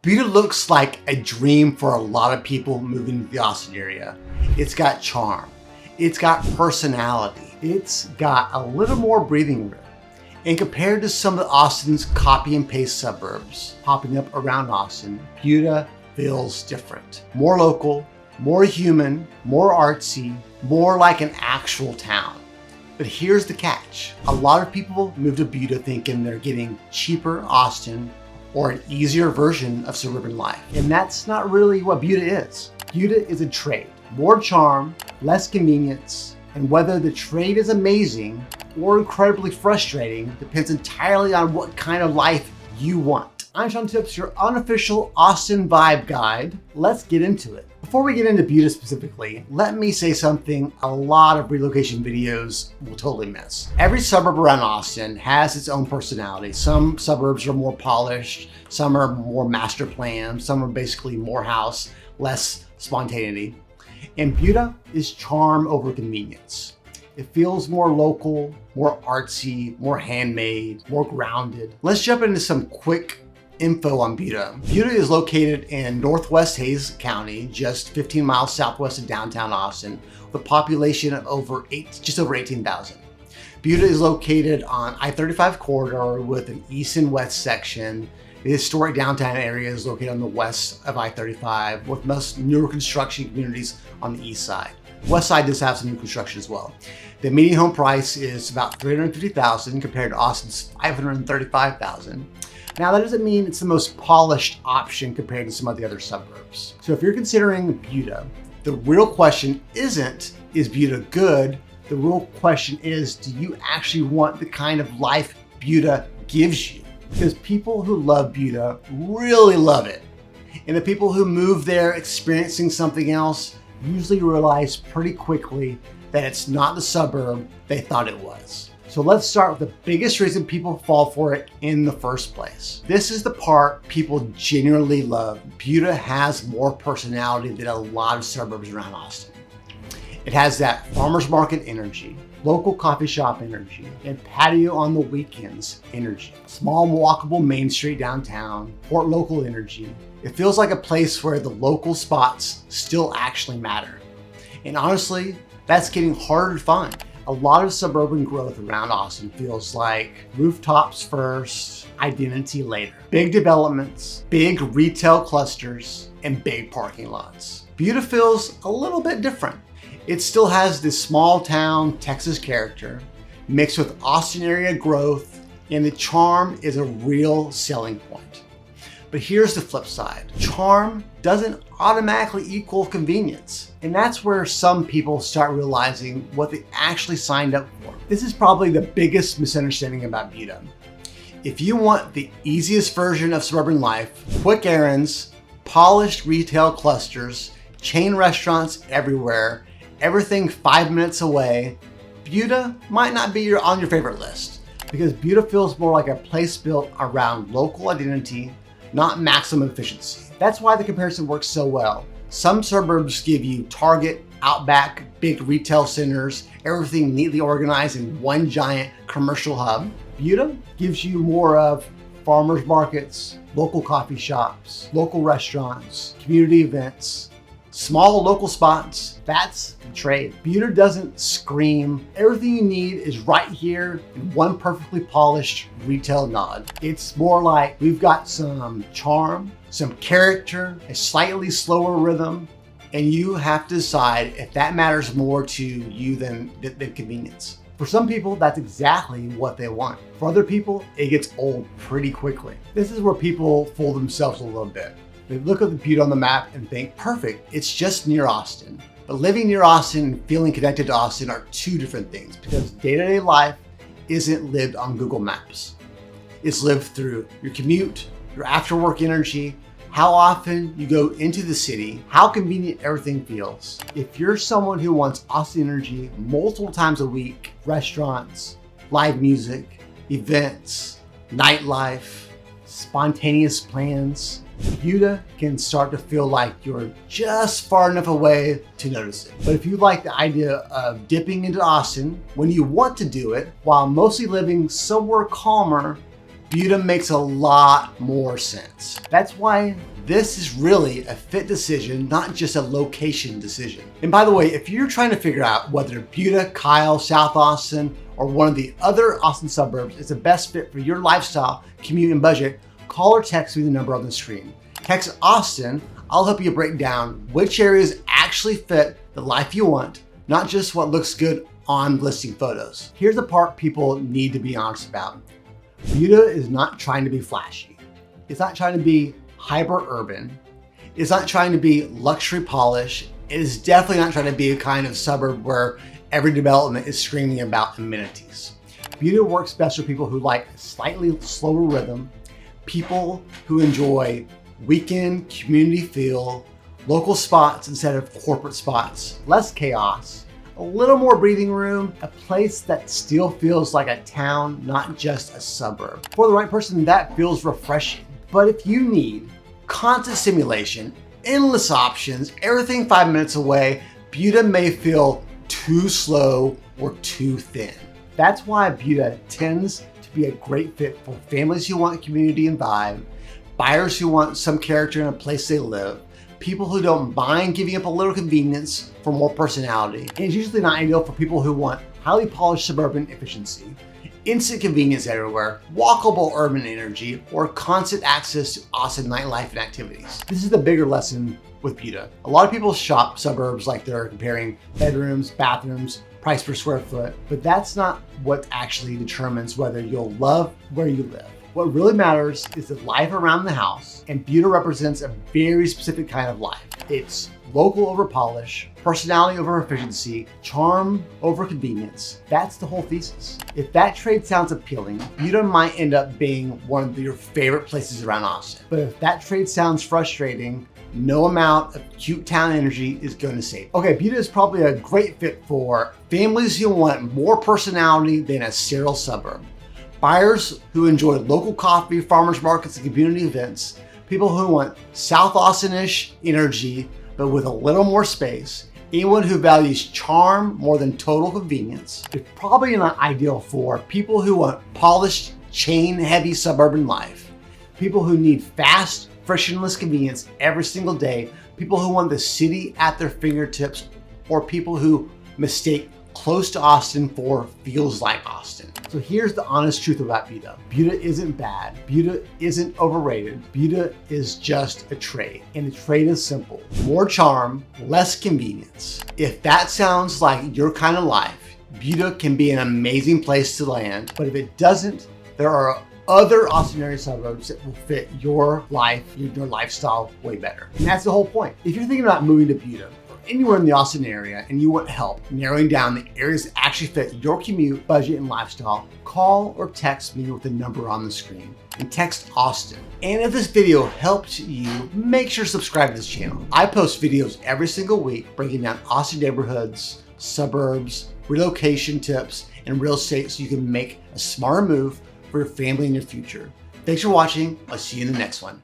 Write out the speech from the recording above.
Buda looks like a dream for a lot of people moving to the Austin area. It's got charm. It's got personality. It's got a little more breathing room. And compared to some of Austin's copy and paste suburbs popping up around Austin, Buda feels different. More local, more human, more artsy, more like an actual town. But here's the catch. A lot of people move to Buda thinking they're getting cheaper Austin or an easier version of suburban life. And that's not really what Buda is. Buda is a trade. More charm, less convenience, and whether the trade is amazing or incredibly frustrating depends entirely on what kind of life you want. I'm Sean Tips, your unofficial Austin vibe guide. Let's get into it. Before we get into Buda specifically, let me say something a lot of relocation videos will totally miss. Every suburb around Austin has its own personality. Some suburbs are more polished, some are more master planned, some are basically more house, less spontaneity. And Buda is charm over convenience. It feels more local, more artsy, more handmade, more grounded. Let's jump into some quick info on Buda. Buda is located in Northwest Hays County, just 15 miles southwest of downtown Austin, with a population of just over 18,000. Buda is located on I-35 corridor with an east and west section. The historic downtown area is located on the west of I-35, with most newer construction communities on the east side. West side does have some new construction as well. The median home price is about $350,000 compared to Austin's $535,000. Now that doesn't mean it's the most polished option compared to some of the other suburbs. So if you're considering Buda, the real question isn't, is Buda good? The real question is, do you actually want the kind of life Buda gives you? Because people who love Buda really love it. And the people who move there experiencing something else usually realize pretty quickly that it's not the suburb they thought it was. So let's start with the biggest reason people fall for it in the first place. This is the part people genuinely love. Buda has more personality than a lot of suburbs around Austin. It has that farmer's market energy, local coffee shop energy, and patio on the weekends energy. Small walkable Main Street downtown, port local energy. It feels like a place where the local spots still actually matter. And honestly, that's getting harder to find. A lot of suburban growth around Austin feels like rooftops first, identity later. Big developments, big retail clusters, and big parking lots. Buda feels a little bit different. It still has this small town Texas character mixed with Austin area growth, and the charm is a real selling point. But here's the flip side. Charm doesn't automatically equal convenience. And that's where some people start realizing what they actually signed up for. This is probably the biggest misunderstanding about Buda. If you want the easiest version of suburban life, quick errands, polished retail clusters, chain restaurants everywhere, everything 5 minutes away, Buda might not be on your favorite list, because Buda feels more like a place built around local identity, not maximum efficiency. That's why the comparison works so well. Some suburbs give you Target, Outback, big retail centers, everything neatly organized in one giant commercial hub. Buda gives you more of farmers markets, local coffee shops, local restaurants, community events, small local spots. That's the trade. Buda doesn't scream. Everything you need is right here in one perfectly polished retail nod. It's more like we've got some charm, some character, a slightly slower rhythm, and you have to decide if that matters more to you than convenience. For some people, that's exactly what they want. For other people, it gets old pretty quickly. This is where people fool themselves a little bit. They look at the Buda on the map and think, perfect, it's just near Austin. But living near Austin and feeling connected to Austin are two different things, because day-to-day life isn't lived on Google Maps. It's lived through your commute, your after-work energy, how often you go into the city, how convenient everything feels. If you're someone who wants Austin energy multiple times a week, restaurants, live music, events, nightlife, spontaneous plans, Buda can start to feel like you're just far enough away to notice it. But if you like the idea of dipping into Austin when you want to do it, while mostly living somewhere calmer, Buda makes a lot more sense. That's why This is really a fit decision, not just a location decision. And by the way, if you're trying to figure out whether Buda, Kyle, South Austin, or one of the other Austin suburbs is the best fit for your lifestyle, commute, and budget, call or text me the number on the screen. Text Austin, I'll help you break down which areas actually fit the life you want, not just what looks good on listing photos. Here's the part people need to be honest about. Buda is not trying to be flashy. It's not trying to be hyper urban. It's not trying to be luxury polish. It is definitely not trying to be a kind of suburb where every development is screaming about amenities. Buda works best for people who like a slightly slower rhythm, people who enjoy weekend community feel, local spots instead of corporate spots, less chaos, a little more breathing room, a place that still feels like a town, not just a suburb. For the right person, that feels refreshing. But if you need constant stimulation, endless options, everything 5 minutes away, Buda may feel too slow or too thin. That's why Buda tends to be a great fit for families who want community and vibe, buyers who want some character in a place they live, people who don't mind giving up a little convenience for more personality. And it's usually not ideal for people who want highly polished suburban efficiency, instant convenience everywhere, walkable urban energy, or constant access to Austin nightlife and activities. This is the bigger lesson with Buda. A lot of people shop suburbs like they're comparing bedrooms, bathrooms, price per square foot, but that's not what actually determines whether you'll love where you live. What really matters is the life around the house, and Buda represents a very specific kind of life. It's local over polish, personality over efficiency, charm over convenience. That's the whole thesis. If that trade sounds appealing, Buda might end up being one of your favorite places around Austin. But if that trade sounds frustrating, no amount of cute town energy is going to save. Okay, Buda is probably a great fit for families who want more personality than a sterile suburb. Buyers who enjoy local coffee, farmers markets, and community events. People who want South Austin-ish energy, but with a little more space. Anyone who values charm more than total convenience. It's probably not ideal for people who want polished, chain-heavy suburban life. People who need fast, frictionless convenience every single day. People who want the city at their fingertips, or people who mistake close to Austin for feels like Austin. So here's the honest truth about Buda. Buda isn't bad. Buda isn't overrated. Buda is just a trade. And the trade is simple. More charm, less convenience. If that sounds like your kind of life, Buda can be an amazing place to land. But if it doesn't, there are other Austin area suburbs that will fit your life, your lifestyle way better. And that's the whole point. If you're thinking about moving to Buda, anywhere in the Austin area and you want help narrowing down the areas that actually fit your commute, budget, and lifestyle, call or text me with the number on the screen and text Austin. And if this video helped you, make sure to subscribe to this channel. I post videos every single week breaking down Austin neighborhoods, suburbs, relocation tips, and real estate so you can make a smarter move for your family and your future. Thanks for watching. I'll see you in the next one.